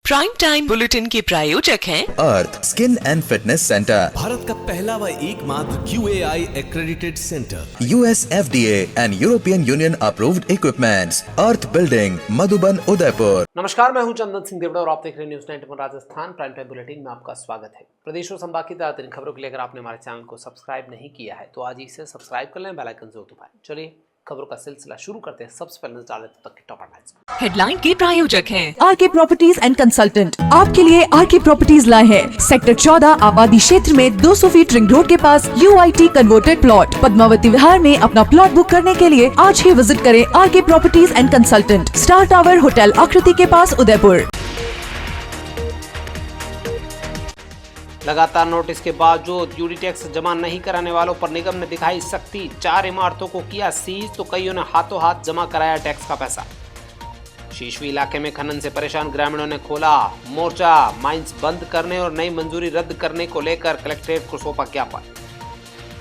Prime time bulletin के प्रायोजक हैं Arth skin and fitness centre, Bharat का पहला व एकमात्र QAI accredited centre, US FDA and European Union approved equipments, Arth building, Madhuban, Udaipur. नमस्कार, मैं हूं चंदन सिंह देवड़ा और आप देख रहे हैं news 91 Rajasthan prime time bulletin में आपका स्वागत है। प्रदेश और संभाग की ताज़ा खबरों के लिए अगर आपने हमारे चैनल को सब्सक्राइब नहीं किया है तो आज इसे सब्सक्राइब कर लें, बेल आइकन जरूर दबाएं। चलिए खबरों का सिलसिला शुरू करते हैं। सबसे पहले नजर डालते हैं तक के टॉप हेडलाइंस। हेडलाइन के प्रायोजक हैं आरके प्रॉपर्टीज एंड कंसल्टेंट। आपके लिए आरके प्रॉपर्टीज लाए हैं सेक्टर 14 आबादी क्षेत्र में 200 फीट रिंग रोड के पास UIT converted plot Padmavati Vihar में अपना प्लॉट बुक करने के लिए आज ही विजिट करें RK properties and consultant, star tower hotel Aakriti के पास, उदयपुर। लगातार नोटिस के बावजूद यूडी टैक्स जमा नहीं कराने वालों पर निगम ने दिखाई सख्ती। 4 इमारतों को किया सीज तो कईयों ने हाथों हाथ जमा कराया टैक्स का पैसा। शीशवी इलाके में खनन से परेशान ग्रामीणों ने खोला मोर्चा। माइंस बंद करने और नई मंजूरी रद्द करने को लेकर कलेक्ट्रेट को सौंपा ज्ञापन।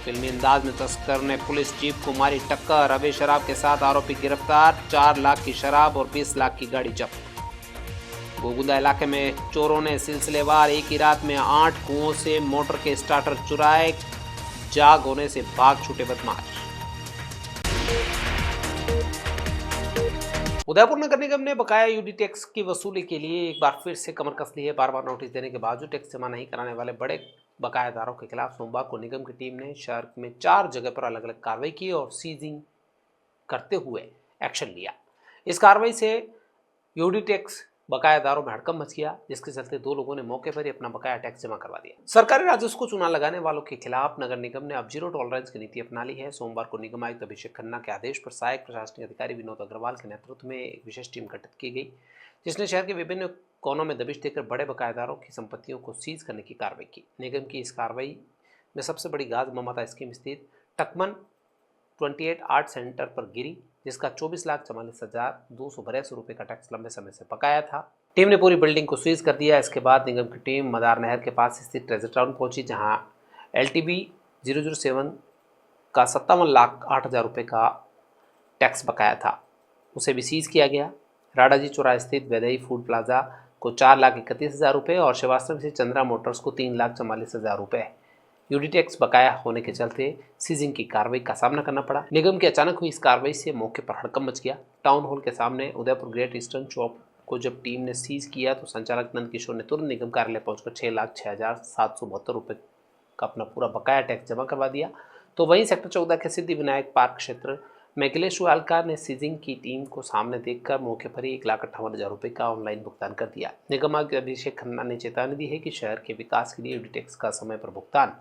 फिल्मी अंदाज में तस्कर ने पुलिस जीप को मारी टक्कर। अवैध शराब के साथ आरोपी गिरफ्तार। 4 लाख की शराब और 20 लाख की गाड़ी जब्त। गोगुंदा इलाके में चोरों ने सिलसिलेवार एक ही रात में 8 कुओं से मोटर के स्टार्टर चुराए। जाग होने से भाग छूटे बदमाश। उदयपुर नगर निगम ने बकाया यूडी टैक्स की वसूली के लिए एक बार फिर से कमर कस ली है। बार बार नोटिस देने के बावजूद टैक्स जमा नहीं कराने वाले बड़े बकायादारों के खिलाफ सोमवार को निगम की टीम ने शहर में 4 जगह पर अलग अलग कार्रवाई की और सीजिंग करते हुए एक्शन लिया। इस कार्रवाई से यूडी टैक्स बकायादारों में हड़कंप मच गया, जिसके चलते 2 लोगों ने मौके पर ही अपना बकाया टैक्स जमा करवा दिया। सरकारी राजस्व को चूना लगाने वालों के खिलाफ नगर निगम ने अब 0 टॉलरेंस की नीति अपना ली है। सोमवार को निगम आयुक्त अभिषेक खन्ना के आदेश पर सहायक प्रशासनिक अधिकारी विनोद अग्रवाल के नेतृत्व में एक विशेष टीम गठित की गई, जिसने शहर के विभिन्न कोनों में दबिश देकर बड़े बकायादारों की संपत्तियों को सीज करने की कार्रवाई की। निगम की इस कार्रवाई में सबसे बड़ी गाज ममता स्कीम स्थित टकमन 28 आर्ट सेंटर पर गिरी, जिसका 24,44,282 रुपये का टैक्स लंबे समय से बकाया था। टीम ने पूरी बिल्डिंग को सीज कर दिया। इसके बाद निगम की टीम मदार नहर के पास स्थित ट्रेजर टाउन पहुंची, जहां LTB 007 का 57,08,000 रुपये का टैक्स बकाया था, उसे भी सीज किया गया। राडाजी चौराहे स्थित वैदई फूड प्लाजा को 4,31,000 रुपये और श्रीवास्तव से चंद्रा मोटर्स को 3,44,000 रुपये यूडी टैक्स बकाया होने के चलते सीजिंग की कार्रवाई का सामना करना पड़ा। निगम की अचानक हुई इस कार्रवाई से मौके पर हड़कंप मच गया। टाउन हॉल के सामने उदयपुर ग्रेट ईस्टर्न चौक को जब टीम ने सीज किया तो संचालक नंद किशोर ने तुरंत निगम कार्यालय पहुंचकर 6,06,772 रुपये का अपना पूरा बकाया टैक्स जमा करवा दिया। तो वहीं सेक्टर 14 के सिद्धि विनायक पार्क क्षेत्र में अखिलेश वालकार ने सीजिंग की टीम को सामने देखकर मौके पर ही 1,58,000 रुपये का ऑनलाइन भुगतान कर दिया। निगम आयुक्त अभिषेक खन्ना ने चेतावनी दी है कि शहर के विकास के लिए यूडी टैक्स का समय पर भुगतान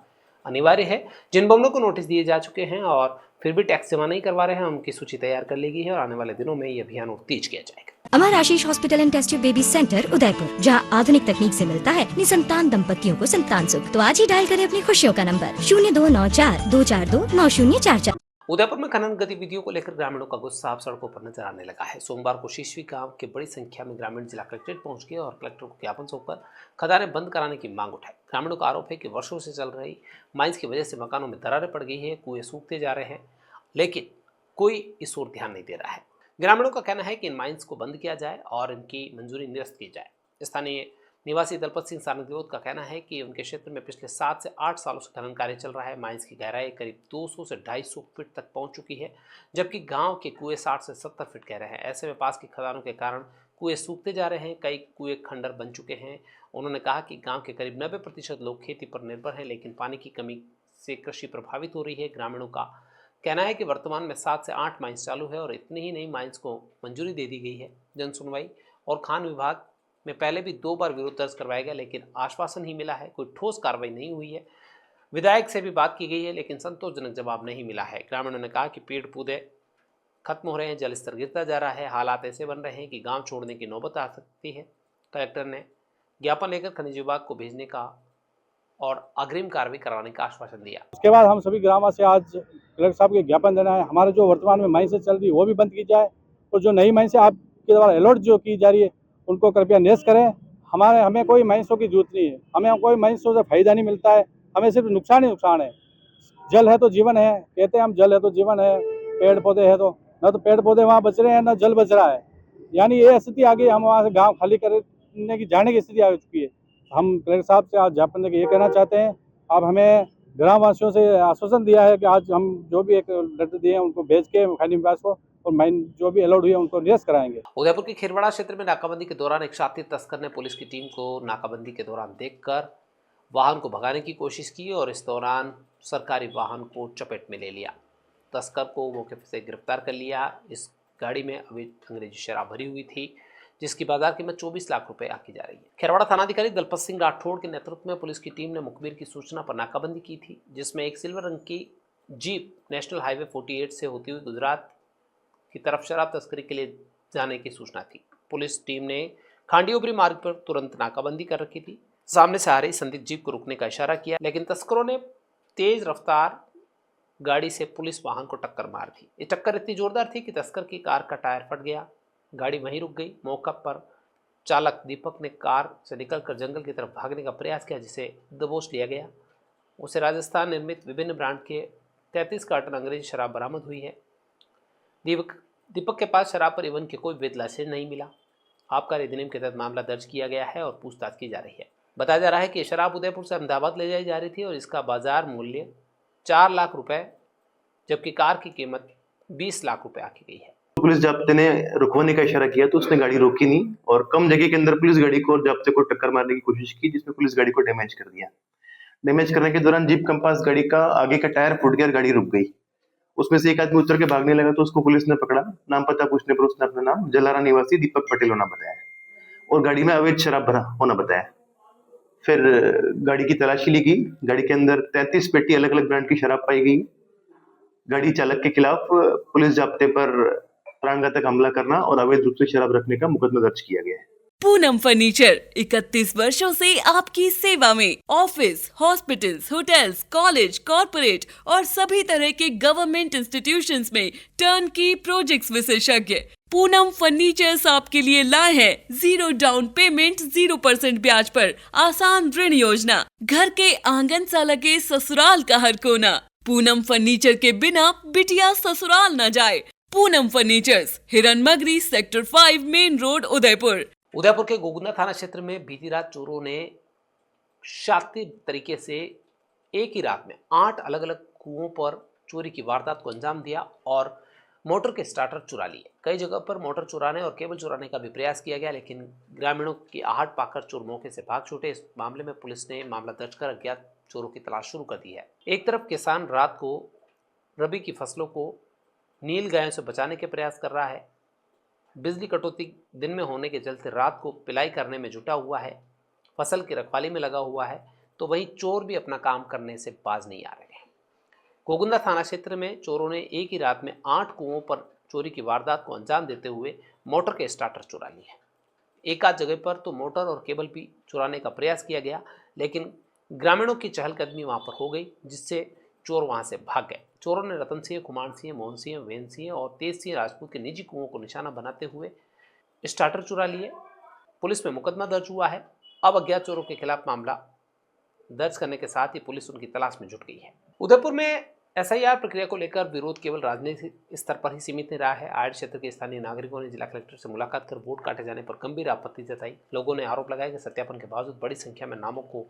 अनिवार्य है। जिन भवनों को नोटिस दिए जा चुके हैं और फिर भी टैक्स जमा नहीं करवा रहे हैं, उनकी सूची तैयार कर ली गई है और आने वाले दिनों में ये अभियान और तेज किया जाएगा। Amar Ashish hospital and test tube baby centre Udaipur, जहां आधुनिक तकनीक से मिलता है निसंतान दंपतियों को संतान सुख। तो आज ही डायल करें अपनी खुशियों का नंबर 0294-242-9044। उदयपुर में खनन गतिविधियों को लेकर ग्रामीणों का गुस्सा अब सड़कों पर नजर आने लगा है। सोमवार को शीशवी गांव के बड़ी संख्या में ग्रामीण जिला कलेक्ट्रेट पहुंच गए और कलेक्टर को ज्ञापन सौंपकर खदानें बंद कराने की मांग उठाई। ग्रामीणों का आरोप है कि वर्षों से चल रही माइंस की वजह से मकानों में दरारें पड़ गई है, कुएं सूखते जा रहे हैं, लेकिन कोई इस ओर ध्यान नहीं दे रहा है। ग्रामीणों का कहना है कि इन माइंस को बंद किया जाए और इनकी मंजूरी निरस्त की जाए। स्थानीय निवासी दलपत सिंह सारंगदेवत का कहना है कि उनके क्षेत्र में पिछले 7 से 8 सालों से खनन कार्य चल रहा है। माइंस की गहराई करीब 200 से 250 फीट तक पहुंच चुकी है, जबकि गांव के कुएं 60 से 70 फीट गहरे हैं। ऐसे में पास की खदानों के कारण कुएं सूखते जा रहे हैं, कई कुएं खंडर बन चुके हैं। उन्होंने कहा कि गाँव के करीब 90% लोग खेती पर निर्भर हैं, लेकिन पानी की कमी से कृषि प्रभावित हो रही है। ग्रामीणों का कहना है कि वर्तमान में 7 से 8 माइंस चालू है और इतने ही नहीं माइंस को मंजूरी दे दी गई है। जन सुनवाई और खान विभाग में पहले भी 2 बार विरोध दर्ज करवाया गया, लेकिन आश्वासन ही मिला है, कोई ठोस कार्रवाई नहीं हुई है। विधायक से भी बात की गई है, लेकिन संतोषजनक जवाब नहीं मिला है। ग्रामीणों ने कहा कि पेड़ पौधे खत्म हो रहे हैं, जल स्तर गिरता जा रहा है, हालात ऐसे बन रहे हैं कि गांव छोड़ने की नौबत आ सकती है। कलेक्टर ने ज्ञापन लेकर खनिज विभाग को भेजने का और अग्रिम कार्रवाई करवाने का आश्वासन दिया। उसके बाद हम सभी ग्रामवासी आज कलेक्टर साहब के ज्ञापन देना है। हमारे जो वर्तमान में माइंसें चल रही है वो भी बंद की जाए और जो नई माइंसें आपके द्वारा अलॉट जो की जा रही है उनको कृपया निरस्त करें। हमें कोई माइंसों की जरूरत नहीं है, हमें कोई माइंसों से फायदा नहीं मिलता है, हमें सिर्फ नुकसान ही नुकसान है। जल है तो जीवन है, कहते हैं हम जल है तो जीवन है, पेड़ पौधे है तो न तो पेड़ पौधे वहाँ बच रहे हैं न जल बच रहा है। यानी ये स्थिति आ गई, हम वहाँ से गाँव खाली कर करने की जाने की स्थिति आ चुकी है। हम कलेक्टर साहब से आज ज्ञापन देकर ये कहना चाहते हैं, आप हमें ग्रामवासियों से आश्वासन दिया है कि आज हम जो भी एक लेटर दिए हैं उनको भेज के खनिज विभाग को और माइन जो भी अलाउड हुई है उनको निरस्त कराएंगे। उदयपुर के खेरवाड़ा क्षेत्र में नाकाबंदी के दौरान एक शातिर तस्कर ने पुलिस की टीम को नाकाबंदी के दौरान देखकर वाहन को भगाने की कोशिश की और इस दौरान सरकारी वाहन को चपेट में ले लिया। तस्कर को मौके से गिरफ्तार कर लिया। इस गाड़ी में अवैध अंग्रेजी शराब भरी हुई थी जिसकी बाजार कीमत 24 लाख रुपए आकी जा रही है। खेरवाड़ा थानाधिकारी दलपत सिंह राठौड़ के नेतृत्व में पुलिस की टीम ने मुखबिर की सूचना पर नाकाबंदी की थी, जिसमें एक सिल्वर रंग की जीप नेशनल हाईवे 48 से होती हुई गुजरात की तरफ शराब तस्करी के लिए जाने की सूचना थी। पुलिस टीम ने खांडियोबरी मार्ग पर तुरंत नाकाबंदी कर रखी थी। सामने से आ रही संदिग्ध जीप को रुकने का इशारा किया, लेकिन तस्करों ने तेज रफ्तार गाड़ी से पुलिस वाहन को टक्कर मार दी। ये टक्कर इतनी जोरदार थी कि तस्कर की कार का टायर फट गया। गाड़ी वहीं रुक गई। मौका पर चालक दीपक ने कार से निकलकर जंगल की तरफ भागने का प्रयास किया, जिसे दबोच लिया गया। उसे राजस्थान निर्मित विभिन्न ब्रांड के 33 कार्टन अंग्रेजी शराब बरामद हुई है। दीपक के पास शराब परिवहन की कोई वैध लाइसेंस नहीं मिला। आबकारी अधिनियम के तहत मामला दर्ज किया गया है और पूछताछ की जा रही है। बताया जा रहा है कि शराब उदयपुर से अहमदाबाद ले जाई जा रही थी और इसका बाजार मूल्य 4 लाख रुपए, जबकि कार की कीमत 20 लाख रुपए आकी गई है। पुलिस जाब्ते ने रुकवाने का इशारा किया तो उसने गाड़ी रोकी नहीं और कम जगह के अंदर पुलिस गाड़ी को और जाब्ते को टक्कर मारने की कोशिश की, जिसमें पुलिस गाड़ी को डैमेज कर दिया। डैमेज करने के दौरान जीप कंपास गाड़ी का आगे का टायर फूट गया और गाड़ी रुक गई। उसमें से एक आदमी उतर के भागने लगा तो उसको पुलिस ने पकड़ा। नाम पता पूछने पर उसने अपना नाम जलारा निवासी दीपक पटेल होना बताया और गाड़ी में अवैध शराब भरा होना बताया। फिर गाड़ी की तलाशी ली गई। गाड़ी के अंदर 33 पेटी अलग अलग ब्रांड की शराब पाई गई। गाड़ी चालक के खिलाफ पुलिस जाब्ते पर प्राणघातक हमला करना और अवैध रूप से शराब रखने का मुकदमा दर्ज किया गया है। पूनम फर्नीचर 31 वर्षों से आपकी सेवा में। Office, hospitals, hotels, college, corporate और सभी तरह के गवर्नमेंट इंस्टीट्यूशंस में टर्नकी प्रोजेक्ट्स विशेषज्ञ पूनम फर्नीचर्स आपके लिए लाए हैं 0 डाउन पेमेंट 0% ब्याज पर आसान ऋण योजना। घर के आंगन सा लगे ससुराल का हर कोना। पूनम फर्नीचर के बिना बिटिया ससुराल न जाए। Poonam furnitures, Hiranmagri, sector 5, main road, Udaipur. Udaipur के गोगुंदा थाना क्षेत्र में बीती रात चोरों ने शातिर तरीके से एक ही रात में 8 अलग अलग कुओं पर चोरी की वारदात को अंजाम दिया और मोटर के स्टार्टर चुरा लिए। कई जगह पर मोटर चुराने और केबल चुराने का भी प्रयास किया गया, लेकिन ग्रामीणों की आहट पाकर चोर मौके से भाग छूटे। इस मामले में पुलिस ने मामला दर्ज कर अज्ञात चोरों की तलाश शुरू कर दी है। एक तरफ किसान रात को रबी की फसलों को नील गायों से बचाने के प्रयास कर रहा है। बिजली कटौती दिन में होने के चलते रात को पिलाई करने में जुटा हुआ है, फसल की रखवाली में लगा हुआ है, तो वहीं चोर भी अपना काम करने से बाज नहीं आ रहे हैं। गोगुंदा थाना क्षेत्र में चोरों ने एक ही रात में 8 कुओं पर चोरी की वारदात को अंजाम देते हुए मोटर के स्टार्टर चुरा लिए। एक आध जगह पर तो मोटर और केबल भी चुराने का प्रयास किया गया, लेकिन ग्रामीणों की चहलकदमी वहां पर हो गई, जिससे चोर वहां से भाग गए। चोरों ने रतन सिंह, कुमार सिंह, मोहन सिंह, वेन सिंह और तेज सिंह राजपूत के निजी कुओं को निशाना बनाते हुए स्टार्टर चुरा लिए। पुलिस में मुकदमा दर्ज हुआ है। अब अज्ञात चोरों के खिलाफ मामला दर्ज करने के साथ ही पुलिस उनकी तलाश में जुट गई है। उदयपुर में SIR प्रक्रिया को लेकर विरोध केवल राजनीतिक स्तर पर ही सीमित नहीं रहा है। आयड क्षेत्र के स्थानीय नागरिकों ने जिला कलेक्टर से मुलाकात कर वोट काटे जाने पर गंभीर आपत्ति जताई। लोगों ने आरोप लगाया कि सत्यापन के बावजूद बड़ी संख्या में नामों को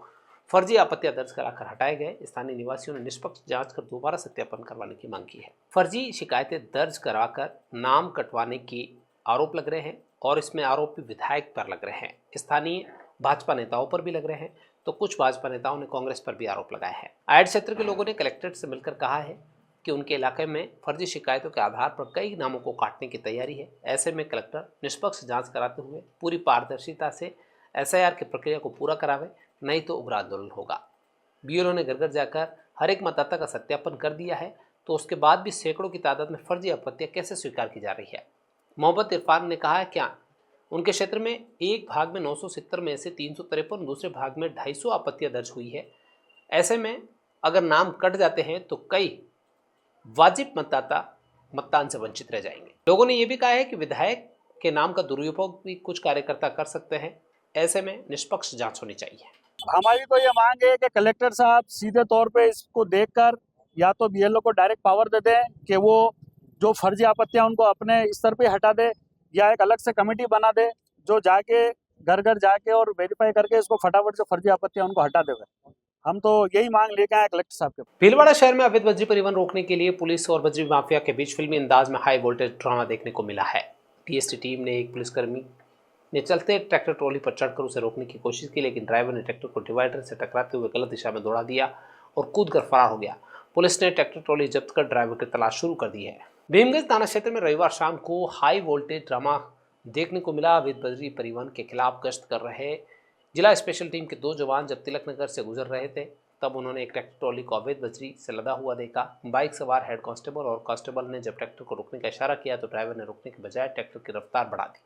फर्जी आपत्तियां दर्ज कराकर हटाए गए। स्थानीय निवासियों ने निष्पक्ष जांच कर दोबारा सत्यापन करवाने की मांग की है। फर्जी शिकायतें दर्ज कराकर नाम कटवाने की आरोप लग रहे हैं और इसमें आरोप भी विधायक पर लग रहे हैं। स्थानीय भाजपा नेताओं पर भी लग रहे हैं, तो कुछ भाजपा नेताओं ने कांग्रेस पर भी आरोप लगाया है। आयड क्षेत्र के लोगों ने कलेक्ट्रेट से मिलकर कहा है कि उनके इलाके में फर्जी शिकायतों के आधार पर कई नामों को काटने की तैयारी है। ऐसे में कलेक्टर निष्पक्ष जांच कराते हुए पूरी पारदर्शिता से SIR की प्रक्रिया को पूरा करावे, नहीं तो उग्र आंदोलन होगा। BLO ने घर घर जाकर हर एक मतदाता का सत्यापन कर दिया है, तो उसके बाद भी सैकड़ों की तादाद में फर्जी आपत्तियां कैसे स्वीकार की जा रही है। मोहम्मद इरफान ने कहा है क्या उनके क्षेत्र में एक भाग में 970 में से 353, दूसरे भाग में 250 आपत्तियां दर्ज हुई है। ऐसे में अगर नाम कट जाते हैं तो कई वाजिब मतदाता मतदान से वंचित रह जाएंगे। लोगों ने यह भी कहा है कि विधायक के नाम का दुरुपयोग भी कुछ कार्यकर्ता कर सकते हैं। ऐसे में निष्पक्ष जांच होनी चाहिए। हमारी तो ये मांग है कि कलेक्टर साहब सीधे तौर पे इसको देखकर या तो BLO को डायरेक्ट पावर दे दें कि वो जो फर्जी आपत्तियां उनको अपने स्तर पे हटा दे, या एक अलग से कमेटी बना दे जो जाके घर घर जाके और वेरीफाई करके इसको फटाफट से फर्जी आपत्ति उनको हटा देवे। हम तो यही मांग लेके आए कलेक्टर साहब के। भीलवाड़ा शहर में अवैध बजरी परिवहन रोकने के लिए पुलिस और बजरी माफिया के बीच फिल्मी अंदाज में हाई वोल्टेज ड्रामा देखने को मिला है। टीएसटी टीम ने एक पुलिसकर्मी ने चलते ट्रैक्टर ट्रॉली पर चढ़कर उसे रोकने की कोशिश की, लेकिन ड्राइवर ने ट्रैक्टर को डिवाइडर से टकराते हुए गलत दिशा में दौड़ा दिया और कूदकर फरार हो गया। पुलिस ने ट्रैक्टर ट्रॉली जब्त कर ड्राइवर की तलाश शुरू कर दी है। भीमगंज थाना क्षेत्र में रविवार शाम को हाई वोल्टेज ड्रामा देखने को मिला। अवैध बजरी परिवहन के खिलाफ गश्त कर रहे जिला स्पेशल टीम के 2 जवान जब तिलक नगर से गुजर रहे थे, तब उन्होंने एक ट्रैक्टर ट्रॉली को अवैध बजरी से लदा हुआ देखा। बाइक सवार हेड कांस्टेबल और कांस्टेबल ने जब ट्रैक्टर को रोकने का इशारा किया तो ड्राइवर ने रोकने के बजाय ट्रैक्टर की रफ्तार बढ़ा दी।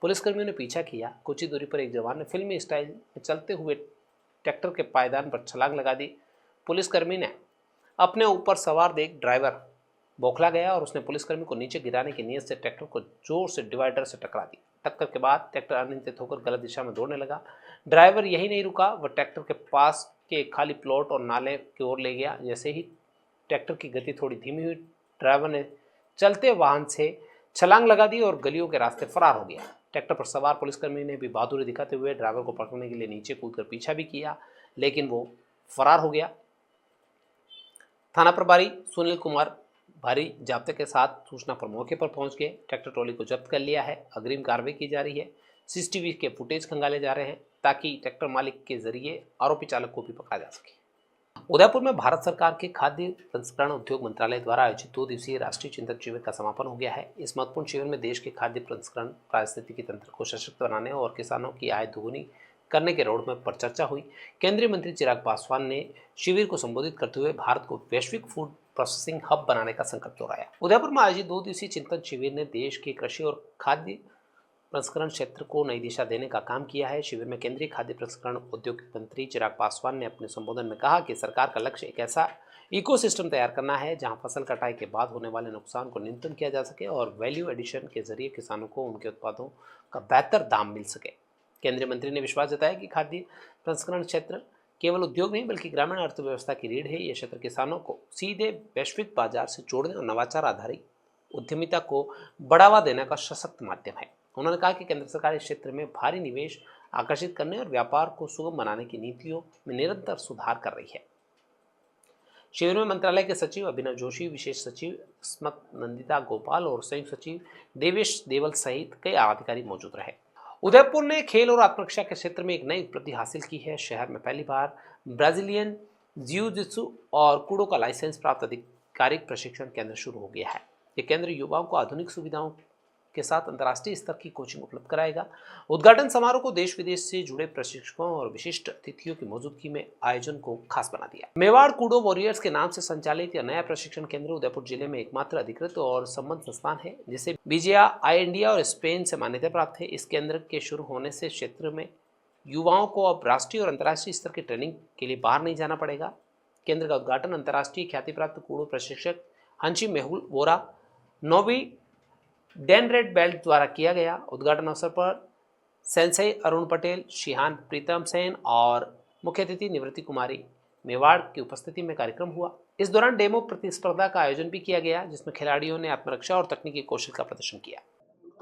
पुलिसकर्मियों ने पीछा किया। कुछ ही दूरी पर एक जवान ने फिल्मी स्टाइल में चलते हुए ट्रैक्टर के पायदान पर छलांग लगा दी। पुलिसकर्मी ने अपने ऊपर सवार देख ड्राइवर बौखला गया और उसने पुलिसकर्मी को नीचे गिराने की नीयत से ट्रैक्टर को जोर से डिवाइडर से टकरा दी। टक्कर के बाद ट्रैक्टर अनियंत्रित होकर गलत दिशा में दौड़ने लगा। ड्राइवर यही नहीं रुका, वह ट्रैक्टर के पास के एक खाली प्लॉट और नाले की ओर ले गया। जैसे ही ट्रैक्टर की गति थोड़ी धीमी हुई, ड्राइवर ने चलते वाहन से छलांग लगा दी और गलियों के रास्ते फरार हो गया। ट्रैक्टर पर सवार पुलिसकर्मी ने भी बहादुरी दिखाते हुए ड्राइवर को पकड़ने के लिए नीचे कूदकर पीछा भी किया, लेकिन वो फरार हो गया। थाना प्रभारी सुनील कुमार भारी जाब्ते के साथ सूचना पर मौके पर पहुंच गए। ट्रैक्टर ट्रॉली को जब्त कर लिया है। अग्रिम कार्रवाई की जा रही है। सीसीटीवी के फुटेज खंगाले जा रहे हैं ताकि ट्रैक्टर मालिक के जरिए आरोपी चालक को भी पकड़ा जा सके। उदयपुर में भारत सरकार के खाद्य प्रसंस्करण उद्योग मंत्रालय द्वारा आयोजित 2 दिवसीय राष्ट्रीय चिंतन शिविर का समापन हो गया है। इस महत्वपूर्ण शिविर में देश के खाद्य प्रसंस्करण पारिस्थितिकी तंत्र को सशक्त बनाने और किसानों की आय दोगुनी करने के रोडमैप पर चर्चा हुई। केंद्रीय मंत्री चिराग पासवान ने शिविर को संबोधित करते हुए भारत को वैश्विक फूड प्रोसेसिंग हब बनाने का संकल्प दोहराया। उदयपुर में आयोजित 2 दिवसीय चिंतन शिविर ने देश के कृषि और खाद्य प्रसंस्करण क्षेत्र को नई दिशा देने का काम किया है। शिविर में केंद्रीय खाद्य प्रसंस्करण उद्योग मंत्री चिराग पासवान ने अपने संबोधन में कहा कि सरकार का लक्ष्य एक ऐसा इकोसिस्टम तैयार करना है जहां फसल कटाई के बाद होने वाले नुकसान को न्यूनतम किया जा सके और वैल्यू एडिशन के जरिए किसानों को उनके उत्पादों का बेहतर दाम मिल सके। केंद्रीय मंत्री ने विश्वास जताया कि खाद्य प्रसंस्करण क्षेत्र केवल उद्योग नहीं बल्कि ग्रामीण अर्थव्यवस्था की रीढ़ है। यह क्षेत्र किसानों को सीधे वैश्विक बाजार से जोड़ने और नवाचार आधारित उद्यमिता को बढ़ावा देने का सशक्त माध्यम है। उन्होंने कहा कि केंद्र सरकार इस क्षेत्र में भारी निवेश आकर्षित करने और व्यापार को सुगम बनाने की नीतियों में निरंतर सुधार कर रही है। शिविर में मंत्रालय के सचिव अभिनव जोशी, विशेष सचिव स्मत नंदिता गोपाल और संयुक्त सचिव देवेश देवल सहित कई अधिकारी मौजूद रहे। उदयपुर ने खेल और आत्मरक्षा के क्षेत्र में एक नई उपलब्धि हासिल की है। शहर में पहली बार ब्राजीलियन जिउ-जित्सु और कूडो का लाइसेंस प्राप्त आधिकारिक प्रशिक्षण केंद्र शुरू हो गया है। ये केंद्र युवाओं को आधुनिक सुविधाओं के साथ अंतर्राष्ट्रीय स्तर की कोचिंग उपलब्ध कराएगा। उद्घाटन समारोह को देश विदेश से जुड़े प्रशिक्षकों और विशिष्ट अतिथियों की मौजूदगी में आयोजन को खास बना दिया। मेवाड़ कूडो वॉरियर्स के नाम से संचालित यह नया प्रशिक्षण केंद्र उदयपुर जिले में एकमात्र अधिकृत और संबद्ध संस्थान है जिसे BJI इंडिया और स्पेन से मान्यता प्राप्त है। इस केंद्र के शुरू होने से क्षेत्र में युवाओं को अब राष्ट्रीय और अंतर्राष्ट्रीय स्तर की ट्रेनिंग के लिए बाहर नहीं जाना पड़ेगा। केंद्र का उद्घाटन अंतर्राष्ट्रीय ख्याति प्राप्त कूडो प्रशिक्षक हंची मेहुल वोरा 9वीं डैन रेड बेल्ट द्वारा किया गया। उद्घाटन अवसर पर सेंसई अरुण पटेल, शिहान प्रीतम सेन और मुख्य अतिथि निवृत्ति कुमारी मेवाड़ की उपस्थिति में कार्यक्रम हुआ। इस दौरान डेमो प्रतिस्पर्धा का आयोजन भी किया गया जिसमें खिलाड़ियों ने आत्मरक्षा और तकनीकी कौशल का प्रदर्शन किया।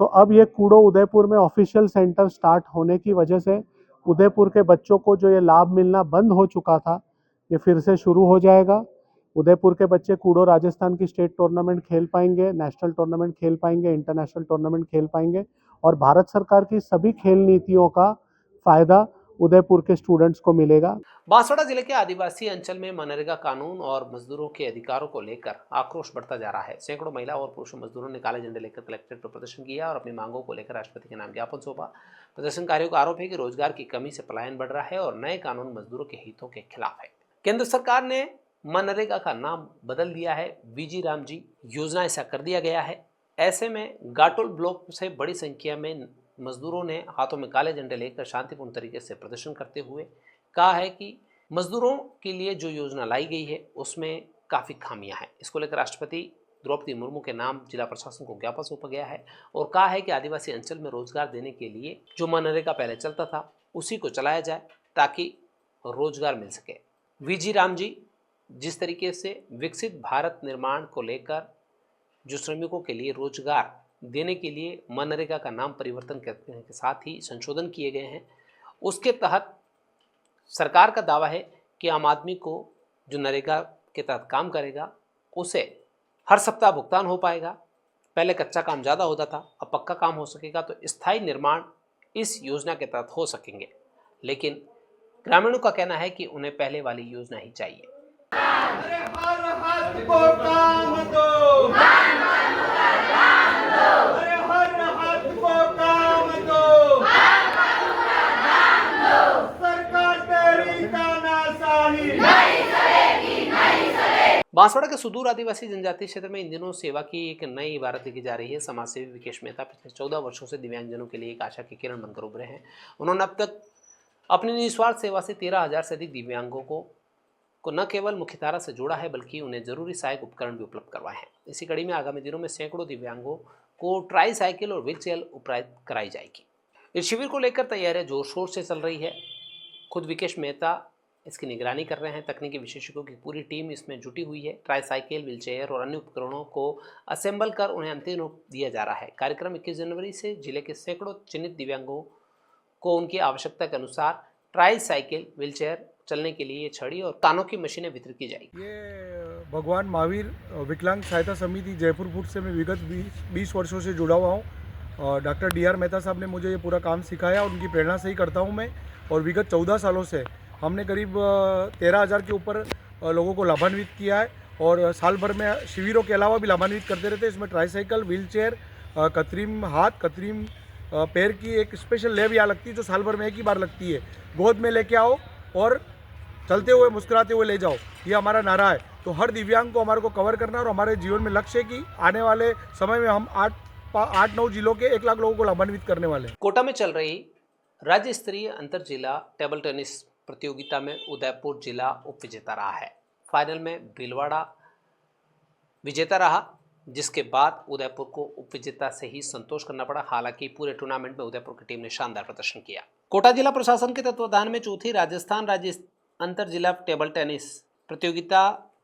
तो अब ये कूडो उदयपुर में ऑफिशियल सेंटर स्टार्ट होने की वजह से उदयपुर के बच्चों को जो ये लाभ मिलना बंद हो चुका था ये फिर से शुरू हो जाएगा। उदयपुर के बच्चे कूडो राजस्थान की स्टेट टूर्नामेंट खेल पाएंगे, नेशनल टूर्नामेंट खेल पाएंगे, इंटरनेशनल टूर्नामेंट खेल पाएंगे और भारत सरकार की सभी खेल नीतियों का फायदा उदयपुर के स्टूडेंट्स को मिलेगा। बांसवाड़ा जिले के आदिवासी अंचल में मनरेगा कानून और मजदूरों के अधिकारों को लेकर आक्रोश बढ़ता जा रहा है। सैकड़ों महिला और पुरुष मजदूरों ने काले झंडे लेकर कलेक्ट्रेट पर प्रदर्शन किया और अपनी मांगों को लेकर राष्ट्रपति के नाम ज्ञापन सौंपा। प्रदर्शनकारियों का आरोप है कि रोजगार की कमी से पलायन बढ़ रहा है और नए कानून मजदूरों के हितों के खिलाफ है। केंद्र सरकार ने मनरेगा का नाम बदल दिया है, वीजी रामजी योजना ऐसा कर दिया गया है। ऐसे में गाटोल ब्लॉक से बड़ी संख्या में मजदूरों ने हाथों में काले झंडे लेकर शांतिपूर्ण तरीके से प्रदर्शन करते हुए कहा है कि मजदूरों के लिए जो योजना लाई गई है उसमें काफ़ी खामियां हैं। इसको लेकर राष्ट्रपति द्रौपदी मुर्मू के नाम जिला प्रशासन को ज्ञापन सौंपा गया है और कहा है कि आदिवासी अंचल में रोजगार देने के लिए जो मनरेगा पहले चलता था उसी को चलाया जाए ताकि रोजगार मिल सके। वीजी रामजी जिस तरीके से विकसित भारत निर्माण को लेकर जो श्रमिकों के लिए रोजगार देने के लिए मनरेगा का नाम परिवर्तन करने के साथ ही संशोधन किए गए हैं। उसके तहत सरकार का दावा है कि आम आदमी को जो नरेगा के तहत काम करेगा उसे हर सप्ताह भुगतान हो पाएगा। पहले कच्चा काम ज़्यादा होता था, अब पक्का काम हो सकेगा, तो स्थायी निर्माण इस योजना के तहत हो सकेंगे। लेकिन ग्रामीणों का कहना है कि उन्हें पहले वाली योजना ही चाहिए। बांसवाड़ा के सुदूर आदिवासी जनजातीय क्षेत्र में इन दिनों सेवा की एक नई इबारत लिखी जा रही है। समाजसेवी विकेश मेहता पिछले 14 वर्षों से दिव्यांगजनों के लिए एक आशा की किरण बनकर उभरे हैं। उन्होंने अब तक अपनी निस्वार्थ सेवा से 13,000 से अधिक दिव्यांगों को न केवल मुख्यधारा से जोड़ा है, बल्कि उन्हें जरूरी सहायक उपकरण भी उपलब्ध करवाए हैं। इसी कड़ी में आगामी दिनों में सैकड़ों दिव्यांगों को ट्राई साइकिल और व्हीलचेयर उपलब्ध कराई जाएगी। इस शिविर को लेकर तैयारियां जोर शोर से चल रही है। खुद विकेश मेहता इसकी निगरानी कर रहे हैं। तकनीकी विशेषज्ञों की पूरी टीम इसमें जुटी हुई है। ट्राईसाइकिल, व्हीलचेयर और अन्य उपकरणों को असेंबल कर उन्हें अंतिम रूप दिया जा रहा है। कार्यक्रम 21 जनवरी से जिले के सैकड़ों चिन्हित दिव्यांगों को उनकी आवश्यकता के अनुसार ट्राईसाइकिल, व्हीलचेयर, चलने के लिए छड़ी और कानों की मशीनें वितरित की जाएगी। ये भगवान महावीर विकलांग सहायता समिति जयपुर फूड से मैं विगत 20 वर्षों से जुड़ा हुआ हूँ। डॉक्टर DR मेहता साहब ने मुझे ये पूरा काम सिखाया, उनकी प्रेरणा से ही करता हूँ मैं। और विगत 14 सालों से हमने करीब 13,000 के ऊपर लोगों को लाभान्वित किया है और साल भर में शिविरों के अलावा भी लाभान्वित करते रहते हैं। इसमें ट्राईसाइकिल, व्हीलचेयर, कृत्रिम हाथ, कृत्रिम पैर की एक स्पेशल लैब यहाँ लगती है जो साल भर में एक ही बार लगती है। गोद में लेके आओ और चलते हुए मुस्कुराते हुए ले जाओ, ये हमारा नारा है। तो हर दिव्यांग को हमारे को कवर करना और हमारे जीवन में लक्ष्य है कि आने वाले समय में हम 8-9 जिलों के 1 लाख लोगों को लाभान्वित करने वाले हैं। कोटा में चल रही राज्य स्तरीय अंतर जिला टेबल टेनिस प्रतियोगिता में उदयपुर जिला उप विजेता रहा है। फाइनल में भीलवाड़ा विजेता रहा, जिसके बाद उदयपुर को उप विजेता से ही संतोष करना पड़ा। हालांकि पूरे टूर्नामेंट में उदयपुर की टीम ने शानदार प्रदर्शन किया। कोटा जिला प्रशासन के तत्वावधान में चौथी राजस्थान राज्य अंतर जिला टेबल टेनिस प्रतियोगिता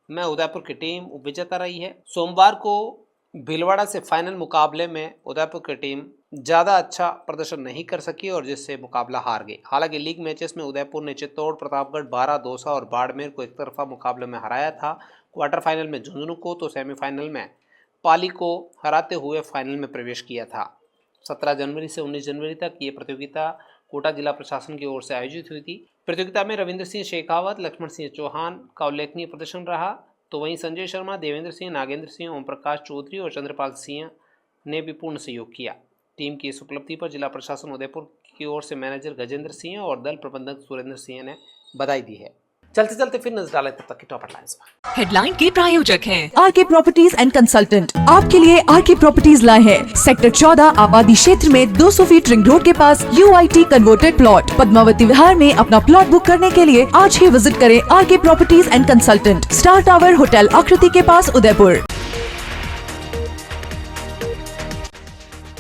में उदयपुर की टीम उप विजेता रही है। सोमवार को भीलवाड़ा से फाइनल मुकाबले में उदयपुर की टीम ज़्यादा अच्छा प्रदर्शन नहीं कर सकी और जिससे मुकाबला हार गई। हालांकि लीग मैचेस में उदयपुर ने चित्तौड़, प्रतापगढ़, बारा, दौसा और बाड़मेर को एक तरफा मुकाबले में हराया था। क्वार्टर फाइनल में झुंझुनू को तो सेमीफाइनल में पाली को हराते हुए फाइनल में प्रवेश किया था। 17 जनवरी से 19 जनवरी तक ये प्रतियोगिता कोटा जिला प्रशासन की ओर से आयोजित हुई थी। प्रतियोगिता में रविंद्र सिंह शेखावत, लक्ष्मण सिंह चौहान का उल्लेखनीय प्रदर्शन रहा, तो वहीं संजय शर्मा, देवेंद्र सिंह, नागेंद्र सिंह, ओम प्रकाश चौधरी और चंद्रपाल सिंह ने भी पूर्ण सहयोग किया। टीम की इस उपलब्धि पर जिला प्रशासन उदयपुर की ओर से मैनेजर गजेंद्र सिंह और दल प्रबंधक सुरेंद्र सिंह ने बधाई दी है। चलते चलते फिर नजर डालें तब तक की टॉप हेडलाइंस पर। हेडलाइन के प्रायोजक हैं आरके प्रॉपर्टीज एंड कंसल्टेंट आपके लिए आरके प्रॉपर्टीज लाए हैं सेक्टर 14 आबादी क्षेत्र में 200 फीट रिंग रोड के पास UIT converted plot. Padmavati Vihar में अपना प्लॉट बुक करने के लिए आज ही विजिट करें RK properties and consultant, star tower hotel Aakriti के पास, उदयपुर।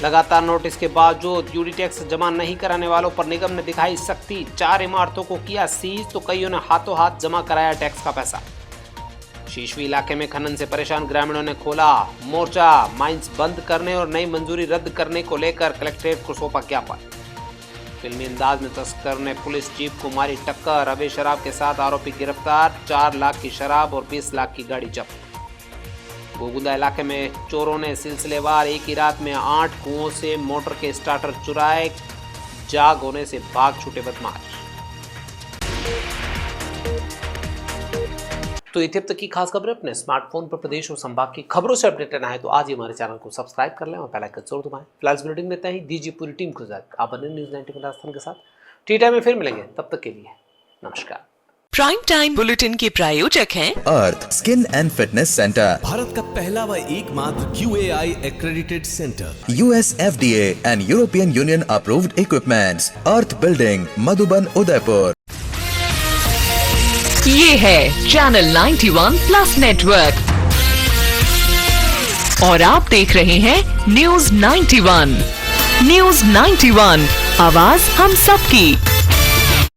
लगातार नोटिस के बावजूद ड्यूटी टैक्स जमा नहीं कराने वालों पर निगम ने दिखाई सख्ती। 4 इमारतों को किया सीज तो कईयों ने हाथों हाथ जमा कराया टैक्स का पैसा। शीशवी इलाके में खनन से परेशान ग्रामीणों ने खोला मोर्चा। माइंस बंद करने और नई मंजूरी रद्द करने को लेकर कलेक्ट्रेट को सौंपा ज्ञापन। फिल्मी अंदाज में तस्कर ने पुलिस जीप को मारी टक्कर। अवैध शराब के साथ आरोपी गिरफ्तार। 4 लाख की शराब और 20 लाख की गाड़ी जब्त। गोगुंदा इलाके में चोरों ने सिलसिलेवार एक ही रात में 8 कुओं से मोटर के स्टार्टर चुराए। जाग होने से भाग छूटे बदमाश। तो ये तक की खास खबरें अपने स्मार्टफोन पर प्रदेश और संभाग की खबरों से अपडेट रहना है तो आज ही हमारे चैनल को सब्सक्राइब कर लें और बेल आइकन जरूर दबाएं। फिलहाल बुलेटिन में इतना ही। दीजिए पूरी टीम को इजाजत। आप बने न्यूज़ 90 राजस्थान के साथ टी टाइम में फिर मिलेंगे, तब तक के लिए नमस्कार। प्राइम टाइम बुलेटिन के प्रायोजक हैं Arth skin and fitness centre, Bharat का पहला व एकमात्र QAI accredited centre, US FDA and European Union approved equipments, Arth building, Madhuban, Udaipur. ये है चैनल 91 प्लस नेटवर्क और आप देख रहे हैं न्यूज़ 91। न्यूज़ 91, आवाज हम सबकी।